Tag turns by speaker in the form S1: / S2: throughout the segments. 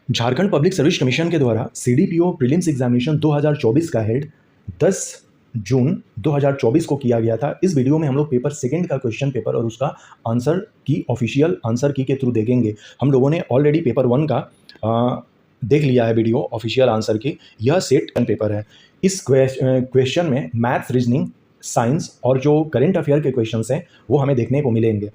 S1: Jharkhand public service commission के द्वारा CDPO prelims examination 2024 का हेड 10 जून 2024 को किया गया था। इस वीडियो में हम लोग पेपर सेकंड का क्वेश्चन पेपर और उसका आंसर की ऑफिशियल आंसर की के थ्रू देखेंगे। हम लोगों ने ऑलरेडी पेपर 1 का देख लिया है वीडियो ऑफिशियल आंसर की। यह सेट पेपर है। इस क्वेश्चन में मैथ्स, रीजनिंग, साइंस और जो करेंट अफेयर के क्वेश्चन हैं वो हमें देखने को मिलेंगे।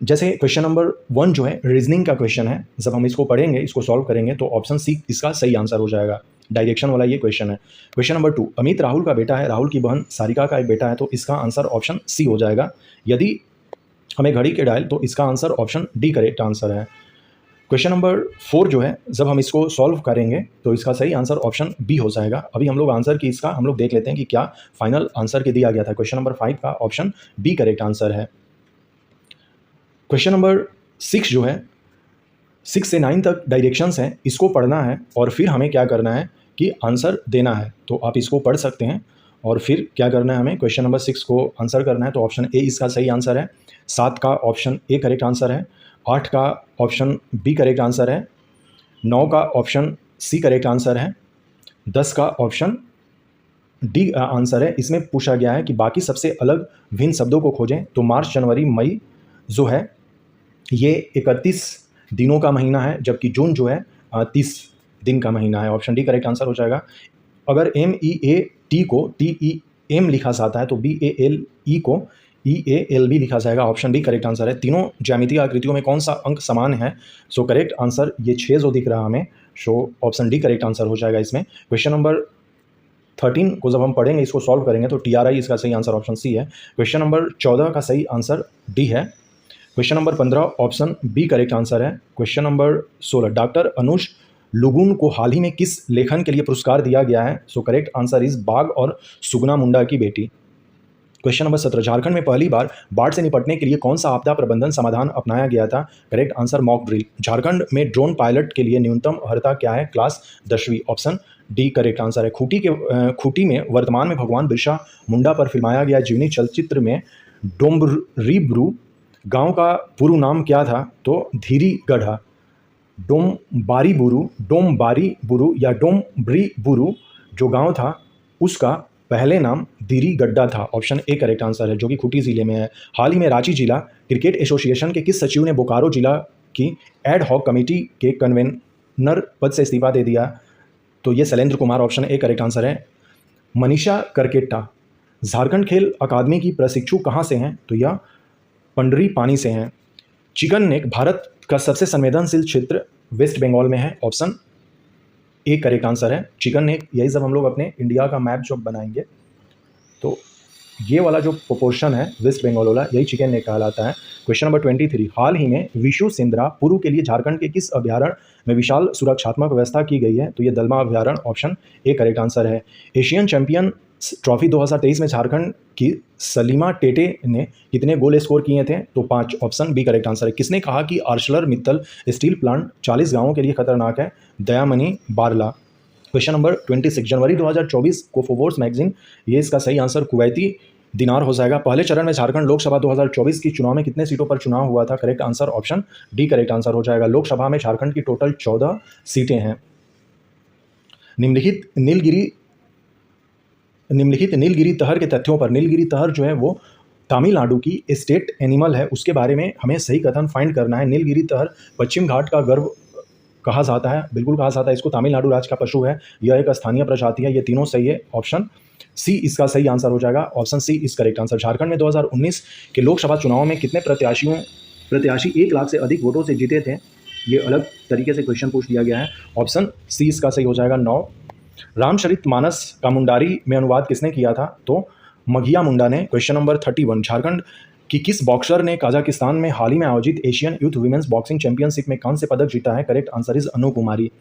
S1: जैसे क्वेश्चन नंबर 1 जो है रीजनिंग का क्वेश्चन है। जब हम इसको पढ़ेंगे, इसको सॉल्व करेंगे तो ऑप्शन सी इसका सही आंसर हो जाएगा। डायरेक्शन वाला ये क्वेश्चन है। क्वेश्चन नंबर 2, अमित राहुल का बेटा है, राहुल की बहन सारिका का एक बेटा है, तो इसका आंसर ऑप्शन सी हो जाएगा। यदि हमें घड़ी के डायल तो इसका answer option D correct answer है। क्वेश्चन नंबर 4 जो है, जब हम इसको सॉल्व करेंगे तो इसका सही आंसर ऑप्शन बी हो जाएगा। अभी हम लोग आंसर की इसका हम लोग देख लेते हैं कि क्या फाइनल आंसर के दिया गया था। क्वेश्चन नंबर 5 का ऑप्शन बी करेक्ट आंसर है। क्वेश्चन नंबर 6 जो है, 6 से 9 तक डायरेक्शंस हैं, इसको पढ़ना है और फिर हमें क्या करना है कि आंसर देना है। तो आप इसको पढ़ सकते हैं और फिर क्या करना है, हमें क्वेश्चन नंबर 6 को आंसर करना है। तो ऑप्शन ए इसका सही आंसर है। 7 का ऑप्शन ए करेक्ट आंसर है। 8 का ऑप्शन बी करेक्ट आंसर है। 9 का ऑप्शन सी करेक्ट आंसर है। 10 का ऑप्शन डी आंसर है। इसमें पूछा गया है कि बाकी सबसे अलग भिन्न शब्दों को खोजें। तो मार्च, जनवरी, मई जो है ये 31 दिनों का महीना है, जबकि जून जो है 30 दिन का महीना है। ऑप्शन डी करेक्ट आंसर हो जाएगा। अगर MEAT को TEM लिखा जाता है तो BALE को EALB लिखा जाएगा। ऑप्शन डी करेक्ट आंसर है। तीनों ज्यामितीय आकृतियों में कौन सा अंक समान है? सो करेक्ट आंसर ये 6 जो दिख रहा हमें, so option D correct answer हो जाएगा इसमें। क्वेश्चन नंबर 13 को जब हम पढ़ेंगे, इसको सॉल्व करेंगे तो TRI इसका सही आंसर ऑप्शन सी है। क्वेश्चन नंबर 14 का सही आंसर डी है। Question number 15 option B correct answer है। Question number 16, doctor Anuj Lugun को हाल ही में किस लेखन के लिए पुरस्कार दिया गया है? सो करेक्ट आंसर इज बाघ और सुगना मुंडा की बेटी। क्वेश्चन नंबर 17, झारखंड में पहली बार बाढ़ से निपटने के लिए कौन सा आपदा प्रबंधन समाधान अपनाया गया था? Correct answer mock drill. Jharkhand में ड्रोन पायलट के लिए न्यूनतम अर्हता क्या है? क्लास 10वीं। ऑप्शन डी करेक्ट आंसर है। खूंटी में वर्तमान में भगवान बिरसा मुंडा पर फिल्माया गया जीवनी चलचित्र में डोम्बरीब्रू गांव का पूर्व नाम क्या था? तो धीरीगढ़ा। डोम्बारीबुरु या डोम्ब्रीबुरु जो गांव था उसका पहले नाम धीरीगढ़ा था। ऑप्शन ए करेक्ट आंसर है, जो कि खूंटी जिले में है। हाल ही में रांची जिला क्रिकेट एसोसिएशन के किस सचिव ने बोकारो जिला की एड हॉक कमेटी के कन्वेनर पद से इस्तीफा दे दिया? तो ये Shailendra Kumar. Option A correct answer है। मनीषा करकेट्टा झारखंड खेल अकादमी की प्रशिक्षु कहाँ से हैं? तो यह पंडरी पानी से हैं। चिकन नेक भारत का सबसे संवेदनशील क्षेत्र वेस्ट बंगाल में है। ऑप्शन ए करेक्ट आंसर है। चिकन नेक, यही जब हम लोग अपने इंडिया का मैप जब बनाएंगे तो ये वाला जो प्रोपोर्शन है वेस्ट बंगाल वाला, यही चिकन नेक कहलाता है। क्वेश्चन नंबर 23, हाल ही में विशु सिंद्रा पुरु के लिए झारखंड के किस अभ्यारण्य में विशाल सुरक्षात्मक व्यवस्था की गई है? तो ये दलमा अभ्यारण्य। ऑप्शन ए करेक्ट आंसर है। एशियन चैंपियन ट्रॉफी 2023 में झारखंड की सलीमा टेटे ने कितने गोल स्कोर किए थे? तो 5। ऑप्शन बी करेक्ट आंसर है। किसने कहा कि आर्सलर मित्तल स्टील प्लांट 40 गांवों के लिए खतरनाक है? दयामणि बारला। क्वेश्चन नंबर 26, जनवरी 2024 को फोर्ब्स मैगजीन, ये इसका सही आंसर कुवैती दिनार हो जाएगा। पहले चरण में झारखंड लोकसभा 2024 की चुनाव में कितने सीटों पर चुनाव हुआ था? Correct answer option D correct answer हो जाएगा। लोकसभा में झारखंड की टोटल 14 सीटें हैं। निम्नलिखित नीलगिरी तहर के तथ्यों पर, नीलगिरी तहर जो है वो तमिलनाडु की स्टेट एनिमल है, उसके बारे में हमें सही कथन फाइंड करना है। नीलगिरी तहर पश्चिम घाट का गर्व कहा जाता है, बिल्कुल कहा जाता है। इसको तमिलनाडु राज्य का पशु है, यह एक स्थानीय प्रजाति है। ये तीनों सही है। ऑप्शन सी इसका सही आंसर हो जाएगा। Option C is correct answer. Jharkhand में 2019 के लोकसभा चुनाव में कितने प्रत्याशी 1 लाख से अधिक वोटों से जीते थे? ये अलग तरीके से क्वेश्चन पूछ लिया गया है। ऑप्शन सी इसका सही हो जाएगा, 9। रामचरितमानस का मुंडारी में अनुवाद किसने किया था? तो मघिया मुंडा ने। क्वेश्चन नंबर 31, झारखंड की किस बॉक्सर ने कजाकिस्तान में हाल ही में आयोजित Asian youth women's boxing championship में कांस्य पदक जीता है? Correct answer is Anu Kumari.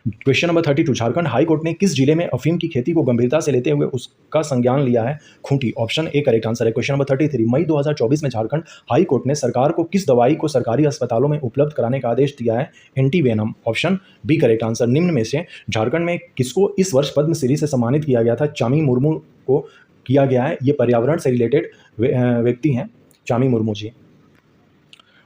S1: Question number 32, Jharkhand high court ने किस जिले में अफीम की खेती को गंभीरता से लेते हुए उसका संज्ञान लिया है? Khunti. Option A correct answer है। क्वेश्चन नंबर 33, मई 2024 में झारखंड हाई कोर्ट ने सरकार को किस दवाई को सरकारी अस्पतालों में उपलब्ध कराने का आदेश दिया है? Antivenom. Option B correct answer. निम्न में से झारखंड में किसको इस वर्ष पद्मश्री से सम्मानित किया गया था? चामी मुर्मू को किया गया है। ये पर्यावरण से रिलेटेड व्यक्ति हैं, चामी मुर्मू जी।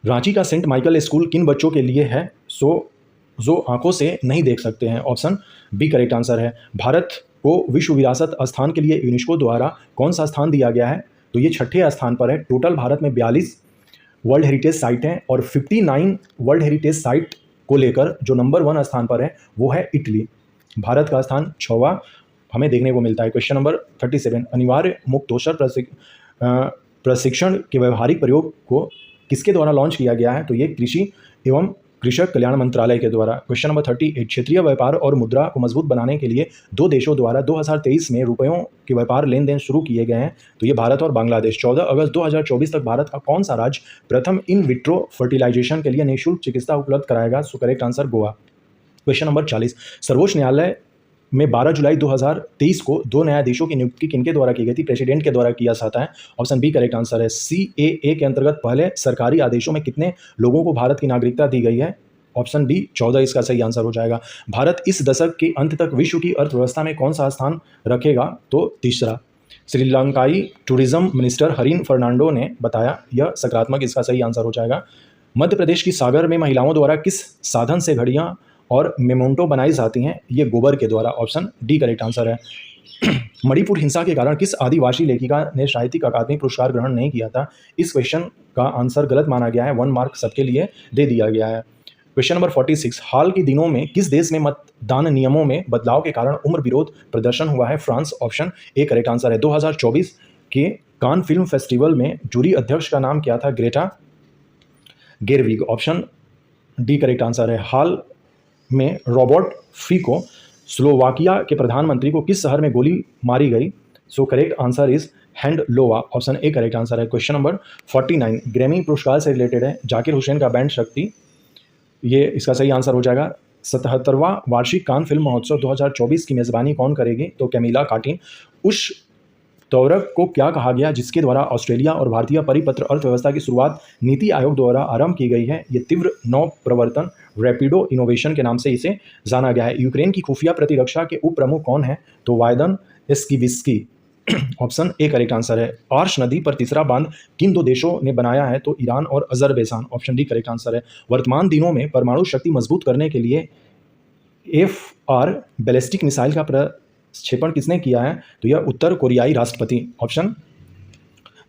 S1: रांची का सेंट माइकल स्कूल किन बच्चों के लिए है? सो जो आंखों से नहीं देख सकते हैं। ऑप्शन बी करेक्ट आंसर है। भारत को विश्व विरासत स्थान के लिए यूनेस्को द्वारा कौन सा स्थान दिया गया है? तो ये 6ठे स्थान पर है। टोटल भारत में 42 वर्ल्ड हेरिटेज साइट हैं और 59 वर्ल्ड हेरिटेज साइट को लेकर जो नंबर 1 स्थान पर है वो है इटली। भारत का स्थान 6वां हमें देखने को मिलता है। क्वेश्चन नंबर 37, अनिवार्य मुक्त दोषर प्रशिक्षण के व्यवहारिक प्रयोग को किसके द्वारा लॉन्च किया गया है? तो ये कृषि एवं कृषक कल्याण मंत्रालय के द्वारा। क्वेश्चन नंबर 38, क्षेत्रीय व्यापार और मुद्रा को मजबूत बनाने के लिए 2 देशों द्वारा 2023 में रुपयों के व्यापार लेन देन शुरू किए गए हैं। तो ये भारत और बांग्लादेश। 14 अगस्त 2024 तक भारत का कौन सा राज्य प्रथम इन विट्रो फर्टिलाइजेशन के लिए निःशुल्क चिकित्सा उपलब्ध कराएगा? सो correct answer Goa. Question number 40, सर्वोच्च न्यायालय में 12 जुलाई 2023 को 2 न्यायाधीशों की नियुक्ति किनके द्वारा की गई थी? प्रेसिडेंट के द्वारा किया जाता है। ऑप्शन बी करेक्ट आंसर है। CAA के अंतर्गत पहले सरकारी आदेशों में कितने लोगों को भारत की नागरिकता दी गई है? ऑप्शन बी 14 इसका सही आंसर हो जाएगा। भारत इस दशक के अंत तक विश्व की अर्थव्यवस्था में कौन सा स्थान रखेगा? तो तीसरा। श्रीलंकाई टूरिज्म मिनिस्टर हरीन फर्नांडो ने बताया यह सकारात्मक, इसका सही आंसर हो जाएगा। मध्य प्रदेश की सागर में महिलाओं द्वारा किस साधन से घड़ियां और मेमोंटो बनाई जाती हैं? ये गोबर के द्वारा। ऑप्शन डी करेक्ट आंसर है। मणिपुर हिंसा के कारण किस आदिवासी लेखिका ने साहित्यिक अकादमी पुरस्कार ग्रहण नहीं किया था? इस क्वेश्चन का आंसर गलत माना गया है। 1 मार्क सबके लिए दे दिया गया है। क्वेश्चन नंबर 46, हाल के दिनों में किस देश में मतदान नियमों में बदलाव के कारण उम्र विरोध प्रदर्शन हुआ है? France. Option A correct answer है। 2024 के कान फिल्म फेस्टिवल में जूरी अध्यक्ष का नाम क्या था? Greta Gerwig. Option D correct answer है। हाल में रॉबर्ट फीको स्लोवाकिया के प्रधानमंत्री को किस शहर में गोली मारी गई? सो correct answer is Handlova. Option A correct answer है। क्वेश्चन नंबर 49, ग्रैमी पुरस्कार से रिलेटेड है। जाकिर हुसैन का बैंड शक्ति, ये इसका सही आंसर हो जाएगा। 77वां वार्षिक कान फिल्म महोत्सव 2024 की मेजबानी कौन करेगी? तो कैमिला कार्टिन। उस तौरक को क्या कहा गया जिसके द्वारा ऑस्ट्रेलिया और भारतीय परिपत्र अर्थव्यवस्था की शुरुआत नीति आयोग द्वारा आरंभ की गई है? ये तीव्र नव प्रवर्तन रैपिडो इनोवेशन के नाम से इसे जाना गया है। यूक्रेन की खुफिया प्रतिरक्षा के उप प्रमुख कौन है? तो वायदन एस्कीविस्की। ऑप्शन ए करेक्ट आंसर है। आर्श नदी पर तीसरा बांध किन 2 देशों ने बनाया है? तो ईरान और Azerbaijan. Option D correct answer है। वर्तमान दिनों में परमाणु शक्ति मजबूत करने के लिए FR बैलिस्टिक मिसाइल का प्रक्षेपण किसने किया है? तो यह उत्तर कोरियाई राष्ट्रपति। ऑप्शन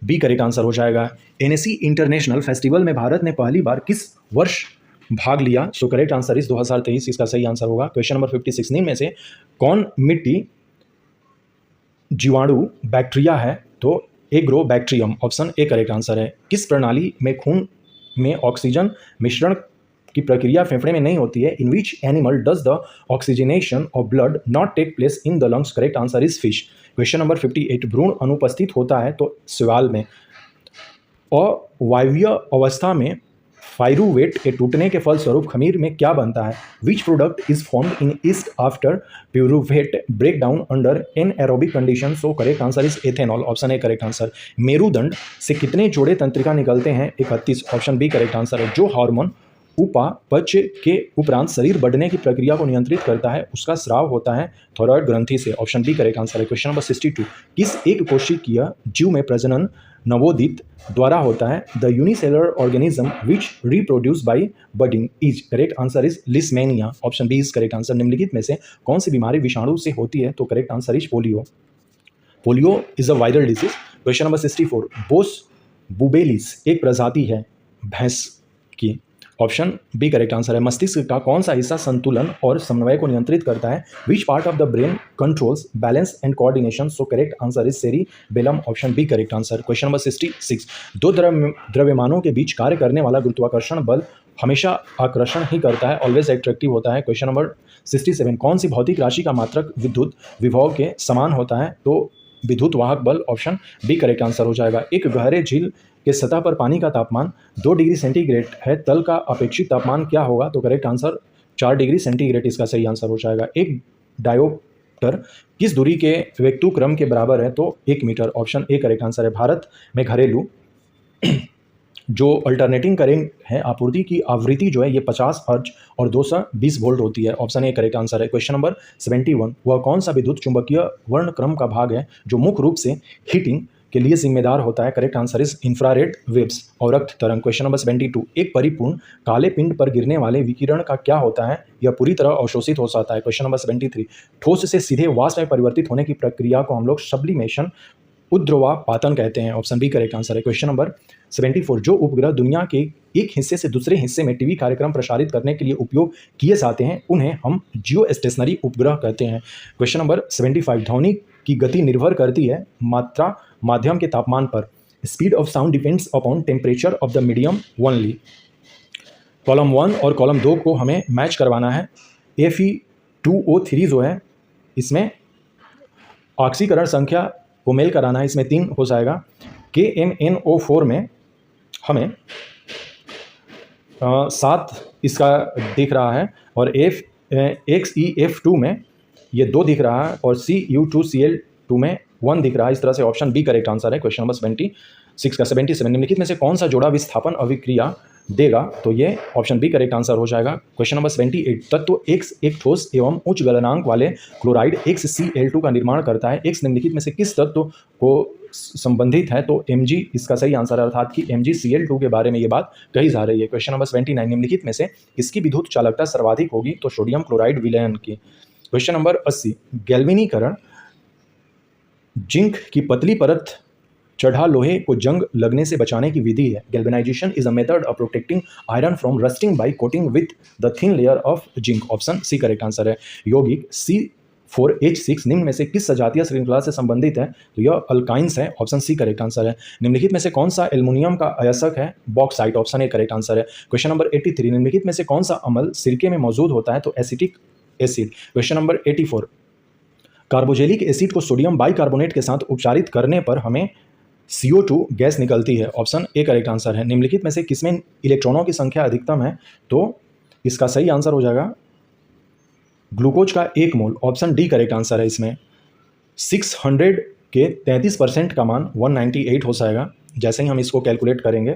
S1: बी करेक्ट आंसर हो जाएगा। NSC इंटरनेशनल फेस्टिवल में भारत ने पहली बार किस वर्ष भाग लिया? सो करेक्ट आंसर इस 2023 इसका सही आंसर होगा। क्वेश्चन नंबर 56, निम्न में से कौन मिट्टी जीवाणु बैक्टीरिया है? तो agrobacterium. Option A correct answer है। किस प्रणाली में खून में ऑक्सीजन मिश्रण की प्रक्रिया फेफड़े में नहीं होती है? In which animal does the oxygenation of blood not take place in the lungs? Correct answer is fish. Question number 58, भ्रूण अनुपस्थित होता है तो शैवाल में। अवायवीय अवस्था में फाइरुवेट के टूटने के फलस्वरूप खमीर में क्या बनता है? Which product is formed in yeast after pyruvate break down under anaerobic condition? So correct answer is ethanol. Option A correct answer. मेरुदंड से कितने जोड़े तंत्रिका निकलते हैं? 31। ऑप्शन बी करेक्ट आंसर है। जो हार्मोन उपापच के उपरांत शरीर बढ़ने की प्रक्रिया को नियंत्रित करता है उसका स्राव होता है थायराइड ग्रंथि से। ऑप्शन डी करेक्ट आंसर है। क्वेश्चन नंबर 62, किस एक कोशिकीय जीव में प्रजनन नवोदित द्वारा होता है? The unicellular organism which reproduce by budding is. Correct answer is leishmania. Option B is correct answer. निम्नलिखित में से कौन सी बीमारी विषाणु से होती है? तो correct answer is polio. Polio is a viral disease. Question number 64, बोस बुबेलिस एक प्रजाति है भैंस की। ऑप्शन बी करेक्ट आंसर है। मस्तिष्क का कौन सा हिस्सा संतुलन और समन्वय को नियंत्रित करता है? Which part of the brain controls balance and coordination? So correct answer is cerebellum. Option B correct answer. Question number 66, दो द्रव्यमानों के बीच कार्य करने वाला गुरुत्वाकर्षण बल हमेशा आकर्षण ही करता है, ऑलवेज एट्रैक्टिव होता है। क्वेश्चन नंबर 67, कौन सी भौतिक राशि का मात्रक विद्युत विभव के समान होता है? तो विद्युत वाहक बल। ऑप्शन बी करेक्ट आंसर हो जाएगा। एक गहरे झील के सतह पर पानी का तापमान 2 डिग्री सेंटीग्रेड है, तल का अपेक्षित तापमान क्या होगा? तो करेक्ट आंसर 4 डिग्री सेंटीग्रेड इसका सही आंसर हो जाएगा। एक डायोप्टर किस दूरी के वेक्टुक्रम के बराबर है? तो 1 मीटर। ऑप्शन ए करेक्ट आंसर है। भारत में घरेलू जो अल्टरनेटिंग करंट है आपूर्ति की आवृत्ति जो है ये 50 हर्ट्ज और 220 वोल्ट होती है। ऑप्शन ए करेक्ट आंसर है। क्वेश्चन नंबर 71, वह कौन सा विद्युत चुंबकीय वर्णक्रम का भाग है जो मुख्य रूप से हीटिंग के लिए जिम्मेदार होता है? Correct answer is infrared waves, अवरक्त तरंग। क्वेश्चन नंबर 72, एक परिपूर्ण काले पिंड पर गिरने वाले विकिरण का क्या होता है? यह पूरी तरह अवशोषित हो जाता है। क्वेश्चन नंबर 73, ठोस से सीधे वाष्प में परिवर्तित होने की प्रक्रिया को हम लोग सब्लिमेशन, उद्रवापातन कहते हैं। ऑप्शन बी करेक्ट आंसर है। क्वेश्चन नंबर 74, जो उपग्रह दुनिया के एक हिस्से से दूसरे हिस्से में टीवी कार्यक्रम प्रसारित करने के लिए उपयोग किए जाते हैं उन्हें हम जियो स्टेशनरी उपग्रह कहते हैं। क्वेश्चन नंबर 75, ध्वनि की गति निर्भर करती है मात्रा माध्यम के तापमान पर। Speed of sound depends upon temperature of the medium only. Column 1 और कॉलम 2 को हमें मैच करवाना है। Fe2O3 जो है इसमें ऑक्सीकरण संख्या को मेल कराना है, इसमें 3 हो जाएगा। KMnO4 में हमें 7 इसका दिख रहा है और XeF2 में ये 2 दिख रहा है और Cu2Cl2 में 1 दिख रहा है। इस तरह से ऑप्शन बी करेक्ट आंसर है। क्वेश्चन नंबर 76 का 77, निम्नलिखित में से कौन सा जोड़ा विस्थापन अभिक्रिया देगा? तो ये ऑप्शन बी करेक्ट आंसर हो जाएगा। क्वेश्चन नंबर 78, तत्व X एक ठोस एवं उच्च गलनांक वाले क्लोराइड XCl2 का निर्माण करता है। X निम्नलिखित में से किस तत्व को संबंधित है? तो Mg इसका सही आंसर है, अर्थात कि MgCl2 के बारे में ये बात कही जा रही है। क्वेश्चन नंबर 79, निम्नलिखित में से किसकी विद्युत चालकता सर्वाधिक होगी? तो सोडियम क्लोराइड विलयन की। क्वेश्चन नंबर 80, गैल्वेनीकरण जिंक की पतली परत चढ़ा लोहे को जंग लगने से बचाने की विधि है। Galvanisation is a method of protecting iron from rusting by coating with the thin layer of zinc. Option C correct answer है। यौगिक C4H6 निम्न में से किस सजातीय श्रृंखला से संबंधित है? तो यह अल्काइंस है। ऑप्शन सी करेक्ट आंसर है। निम्नलिखित में से कौन सा एल्युमिनियम का अयस्क है? Bauxite. Option A correct answer है। क्वेश्चन नंबर 83, निम्नलिखित में से कौन सा अम्ल सिरके में मौजूद होता है? तो acetic acid. Question number 84, carboxylic acid को सोडियम बाइकार्बोनेट के साथ उपचारित करने पर हमें CO2 गैस निकलती है। ऑप्शन ए करेक्ट आंसर है। निम्नलिखित में से किसमें इलेक्ट्रॉनों की संख्या अधिकतम है? तो इसका सही आंसर हो जाएगा ग्लूकोज का 1 मोल। ऑप्शन डी करेक्ट आंसर है। इसमें 600 के 33% का मान 198 हो जाएगा। जैसे ही हम इसको कैलकुलेट करेंगे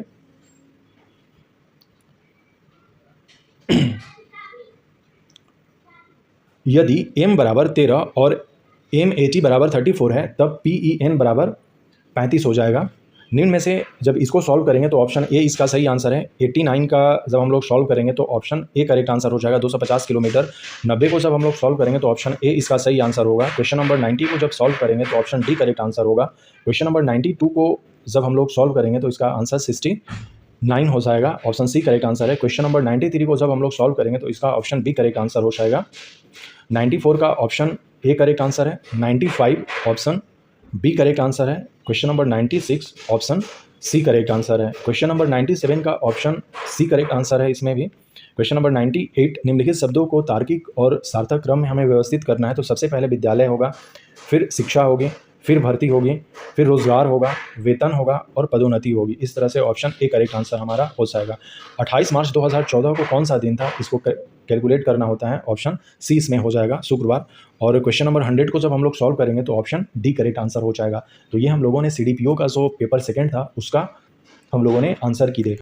S1: यदि m बराबर 13 और MAT बराबर 34 है तब PEN बराबर 35 हो जाएगा। निम्न में से जब इसको सॉल्व करेंगे तो ऑप्शन ए इसका सही आंसर है। 89 का जब हम लोग सॉल्व करेंगे तो ऑप्शन ए करेक्ट आंसर हो जाएगा 250 किलोमीटर। 90 को जब हम लोग सॉल्व करेंगे तो ऑप्शन ए इसका सही आंसर होगा। क्वेश्चन नंबर 90 को जब सॉल्व करेंगे तो ऑप्शन डी करेक्ट आंसर होगा। क्वेश्चन नंबर 92 को जब हम लोग सॉल्व करेंगे तो इसका आंसर 69 हो जाएगा। ऑप्शन सी करेक्ट आंसर है। क्वेश्चन नंबर 93 को जब हम लोग सॉल्व करेंगे तो इसका ऑप्शन बी करेक्ट आंसर हो जाएगा। 94 का ऑप्शन ए करेक्ट आंसर है। 95 ऑप्शन बी करेक्ट आंसर है। Question number 96 option C correct answer है। क्वेश्चन नंबर 97 का ऑप्शन सी करेक्ट आंसर है इसमें भी। क्वेश्चन नंबर 98, निम्नलिखित शब्दों को तार्किक और सार्थक क्रम में हमें व्यवस्थित करना है। तो सबसे पहले विद्यालय होगा, फिर शिक्षा होगी, फिर भर्ती होगी, फिर रोजगार होगा, वेतन होगा और पदोन्नति होगी। इस तरह से ऑप्शन ए करेक्ट आंसर हमारा हो जाएगा। 28 मार्च 2014 को कौन सा दिन था? इसको कैलकुलेट करना होता है। ऑप्शन सी इसमें हो जाएगा, शुक्रवार। और क्वेश्चन नंबर 100 को जब हम लोग सॉल्व करेंगे तो ऑप्शन डी करेक्ट आंसर हो जाएगा। तो ये हम लोगों ने CDPO का जो पेपर सेकंड था उसका हम लोगों ने आंसर की देखा।